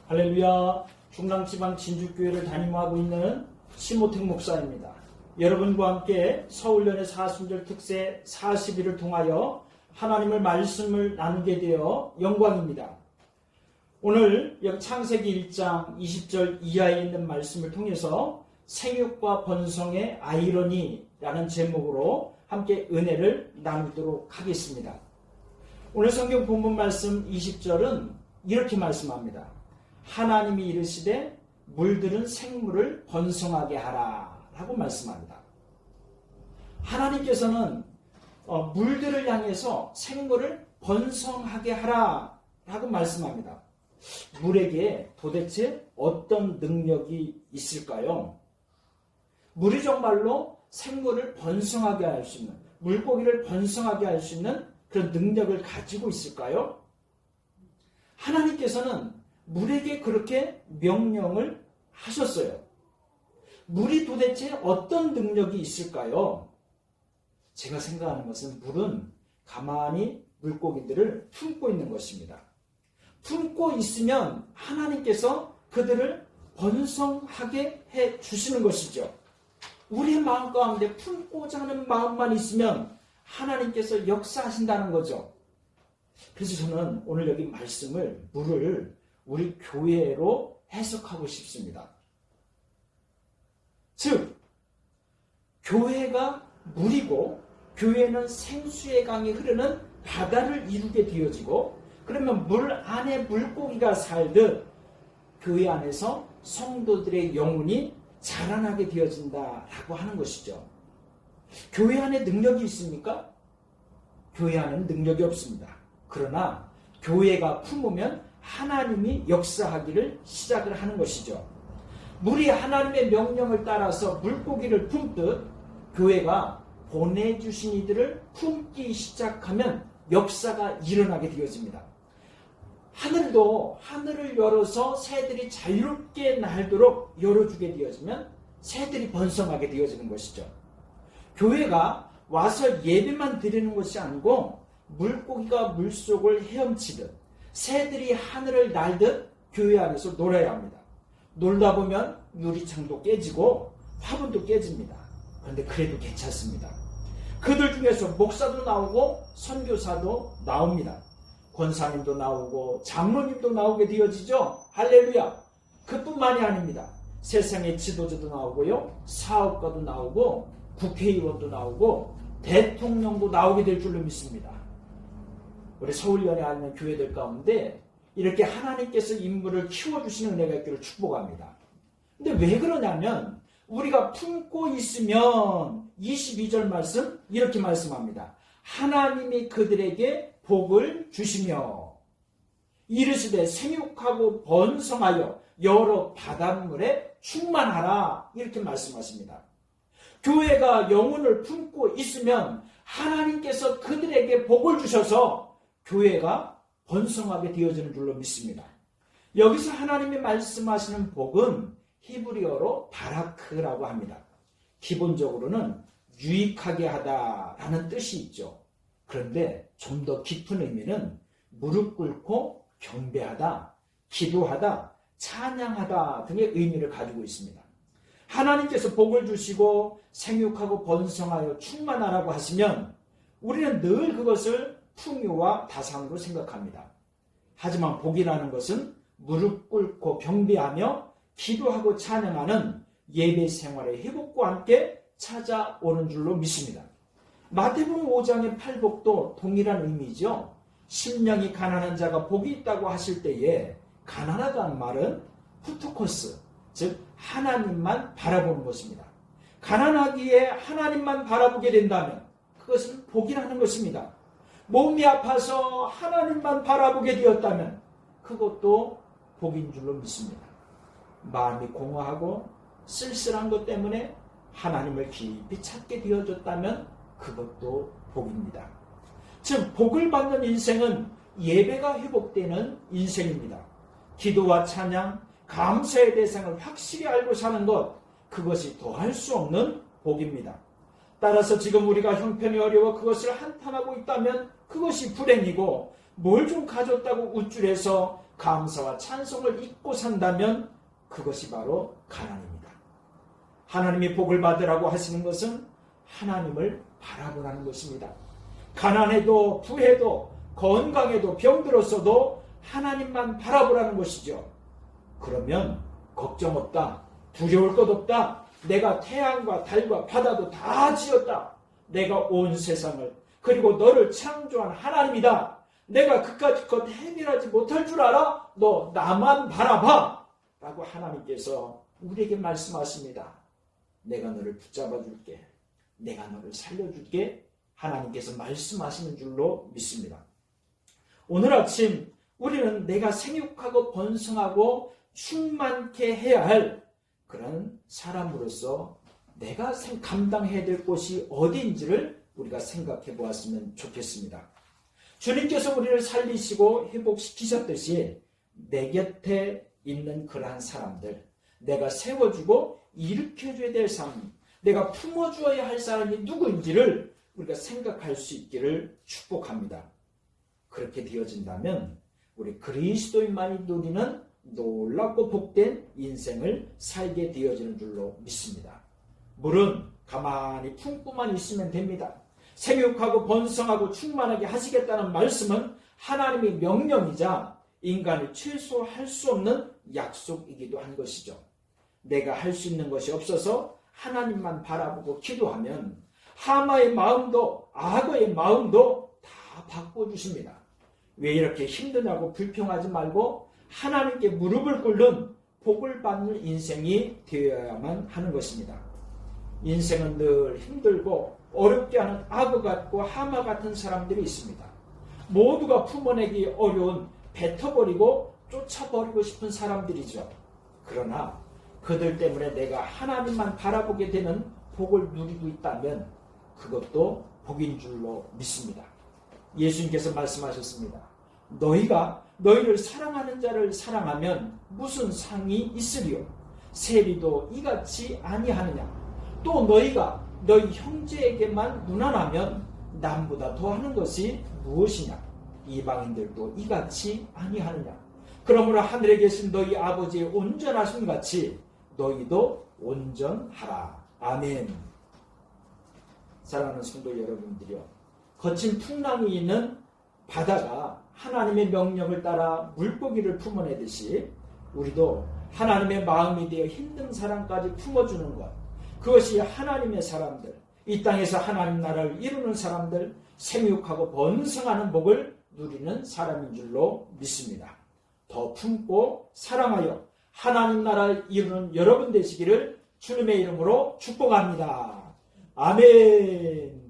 할렐루야. 중랑지방 진주교회를 담임하고 있는 심호택 목사입니다. 여러분과 함께 서울연의 사순절 특세 40일을 통하여 하나님의 말씀을 나누게 되어 영광입니다. 오늘 여기 창세기 1장 20절 이하에 있는 말씀을 통해서 생육과 번성의 아이러니라는 제목으로 함께 은혜를 나누도록 하겠습니다. 오늘 성경 본문 말씀 20절은 이렇게 말씀합니다. 하나님이 이르시되 물들은 생물을 번성하게 하라 라고 말씀합니다. 하나님께서는 물들을 향해서 생물을 번성하게 하라 라고 말씀합니다. 물에게 도대체 어떤 능력이 있을까요? 물이 정말로 생물을 번성하게 할 수 있는, 물고기를 번성하게 할 수 있는 그런 능력을 가지고 있을까요? 하나님께서는 물에게 그렇게 명령을 하셨어요. 물이 도대체 어떤 능력이 있을까요? 제가 생각하는 것은 물은 가만히 물고기들을 품고 있는 것입니다. 품고 있으면 하나님께서 그들을 번성하게 해 주시는 것이죠. 우리의 마음 가운데 품고자 하는 마음만 있으면 하나님께서 역사하신다는 거죠. 그래서 저는 오늘 여기 말씀을, 물을 우리 교회로 해석하고 싶습니다. 즉, 교회가 물이고 교회는 생수의 강이 흐르는 바다를 이루게 되어지고, 그러면 물 안에 물고기가 살듯 교회 안에서 성도들의 영혼이 자라나게 되어진다라고 하는 것이죠. 교회 안에 능력이 있습니까? 교회 안에는 능력이 없습니다. 그러나 교회가 품으면 하나님이 역사하기를 시작을 하는 것이죠. 물이 하나님의 명령을 따라서 물고기를 품듯 교회가 보내주신 이들을 품기 시작하면 역사가 일어나게 되어집니다. 하늘도 하늘을 열어서 새들이 자유롭게 날도록 열어주게 되어지면 새들이 번성하게 되어지는 것이죠. 교회가 와서 예배만 드리는 것이 아니고 물고기가 물속을 헤엄치듯 새들이 하늘을 날듯 교회 안에서 놀아야 합니다. 놀다 보면 유리창도 깨지고 화분도 깨집니다. 그런데 그래도 괜찮습니다. 그들 중에서 목사도 나오고 선교사도 나옵니다. 권사님도 나오고 장로님도 나오게 되어지죠. 할렐루야. 그뿐만이 아닙니다. 세상의 지도자도 나오고요, 사업가도 나오고 국회의원도 나오고 대통령도 나오게 될 줄로 믿습니다. 우리 서울연에 있는 교회들 가운데 이렇게 하나님께서 인물을 키워주시는 은혜가 있기를 축복합니다. 근데 왜 그러냐면 우리가 품고 있으면 22절 말씀 이렇게 말씀합니다. 하나님이 그들에게 복을 주시며 이르시되 생육하고 번성하여 여러 바닷물에 충만하라 이렇게 말씀하십니다. 교회가 영혼을 품고 있으면 하나님께서 그들에게 복을 주셔서 교회가 번성하게 되어지는 줄로 믿습니다. 여기서 하나님이 말씀하시는 복은 히브리어로 바라크라고 합니다. 기본적으로는 유익하게 하다라는 뜻이 있죠. 그런데 좀 더 깊은 의미는 무릎 꿇고 경배하다, 기도하다, 찬양하다 등의 의미를 가지고 있습니다. 하나님께서 복을 주시고 생육하고 번성하여 충만하라고 하시면 우리는 늘 그것을 풍요와 다상으로 생각합니다. 하지만 복이라는 것은 무릎 꿇고 경배하며 기도하고 찬양하는 예배 생활의 회복과 함께 찾아오는 줄로 믿습니다. 마태복음 5장의 팔복도 동일한 의미죠. 심령이 가난한 자가 복이 있다고 하실 때에 가난하다는 말은 후토코스, 즉 하나님만 바라보는 것입니다. 가난하기에 하나님만 바라보게 된다면 그것은 복이라는 것입니다. 몸이 아파서 하나님만 바라보게 되었다면 그것도 복인 줄로 믿습니다. 마음이 공허하고 쓸쓸한 것 때문에 하나님을 깊이 찾게 되어졌다면 그것도 복입니다. 즉 복을 받는 인생은 예배가 회복되는 인생입니다. 기도와 찬양, 감사의 대상을 확실히 알고 사는 것, 그것이 더할 수 없는 복입니다. 따라서 지금 우리가 형편이 어려워 그것을 한탄하고 있다면 그것이 불행이고 뭘 좀 가졌다고 우쭐해서 감사와 찬송을 잊고 산다면 그것이 바로 가난입니다. 하나님이 복을 받으라고 하시는 것은 하나님을 바라보라는 것입니다. 가난해도 부해도 건강해도 병들었어도 하나님만 바라보라는 것이죠. 그러면 걱정 없다, 두려울 것 없다, 내가 태양과 달과 바다도 다 지었다, 내가 온 세상을 그리고 너를 창조한 하나님이다, 내가 그까짓 것 해결하지 못할 줄 알아? 너 나만 바라봐! 라고 하나님께서 우리에게 말씀하십니다. 내가 너를 붙잡아 줄게, 내가 너를 살려줄게, 하나님께서 말씀하시는 줄로 믿습니다. 오늘 아침 우리는 내가 생육하고 번성하고 충만케 해야 할 그런 사람으로서 내가 감당해야 될 곳이 어디인지를 우리가 생각해 보았으면 좋겠습니다. 주님께서 우리를 살리시고 회복시키셨듯이 내 곁에 있는 그러한 사람들, 내가 세워주고 일으켜줘야 될 사람, 내가 품어주어야 할 사람이 누구인지를 우리가 생각할 수 있기를 축복합니다. 그렇게 되어진다면 우리 그리스도인만이 누리는 놀랍고 복된 인생을 살게 되어지는 줄로 믿습니다. 물은 가만히 품고만 있으면 됩니다. 생육하고 번성하고 충만하게 하시겠다는 말씀은 하나님의 명령이자 인간이 최소할 수 없는 약속이기도 한 것이죠. 내가 할 수 있는 것이 없어서 하나님만 바라보고 기도하면 하마의 마음도 악어의 마음도 다 바꿔주십니다. 왜 이렇게 힘드냐고 불평하지 말고 하나님께 무릎을 꿇는 복을 받는 인생이 되어야만 하는 것입니다. 인생은 늘 힘들고 어렵게 하는 악어 같고 하마 같은 사람들이 있습니다. 모두가 품어내기 어려운 뱉어버리고 쫓아버리고 싶은 사람들이죠. 그러나 그들 때문에 내가 하나님만 바라보게 되는 복을 누리고 있다면 그것도 복인 줄로 믿습니다. 예수님께서 말씀하셨습니다. 너희가 너희를 사랑하는 자를 사랑하면 무슨 상이 있으리요? 세리도 이같이 아니하느냐? 또 너희가 너희 형제에게만 무난하면 남보다 더하는 것이 무엇이냐? 이방인들도 이같이 아니하느냐? 그러므로 하늘에 계신 너희 아버지의 온전하심 같이 너희도 온전하라. 아멘. 사랑하는 성도 여러분들이요, 거친 풍랑이 있는 바다가 하나님의 명령을 따라 물고기를 품어내듯이 우리도 하나님의 마음이 되어 힘든 사람까지 품어주는 것, 그것이 하나님의 사람들, 이 땅에서 하나님 나라를 이루는 사람들, 생육하고 번성하는 복을 누리는 사람인 줄로 믿습니다. 더 품고 사랑하여 하나님 나라를 이루는 여러분 되시기를 주님의 이름으로 축복합니다. 아멘.